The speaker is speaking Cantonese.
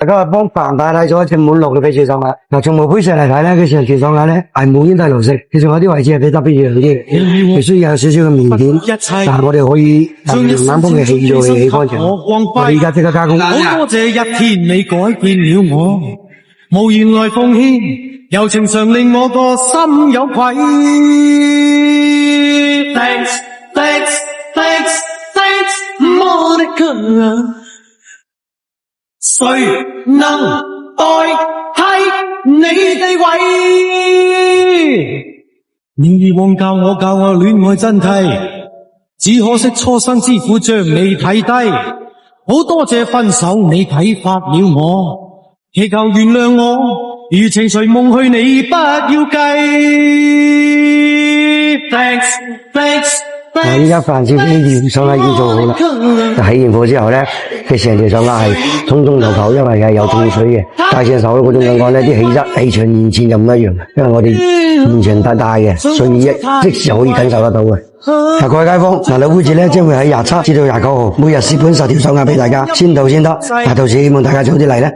大家幫凡帶嚟咗一隻滿六嘅翡翠雙眼。嗱，從毛胚石嚟睇咧，佢成條雙眼咧係冇煙蒂綠色，佢仲有啲位置係比特別樣啲，佢雖然有少少嘅棉點，但係我哋可以用冷風嘅氣做嘅氣方場。我哋而家即刻加工。好多謝一天你改變了我，無言來奉獻，柔情常令我個心有愧。Thanks, thanks, thanks, thanks, Monica。誰能代替你地位？你以往教我戀愛真諦，只可惜初生之虎將你睇低。好多謝分手你啟發了我，祈求原諒我，如情隨夢去你不要計。Thanks, thanks。嗱，依家凡士呢條雙眼已經做好啦。起完貨之後咧，佢成條雙眼係通通透透，因為係有種水嘅。戴上手嗰種感覺咧，啲氣質、氣場完全就唔一樣，因為我哋現場戴嘅，所以即時可以感受得到嘅。各位街坊，嗱，老夫子咧將會喺27至到29號，每日試搬10條雙眼俾大家，先到先得。到時希望大家早啲嚟咧。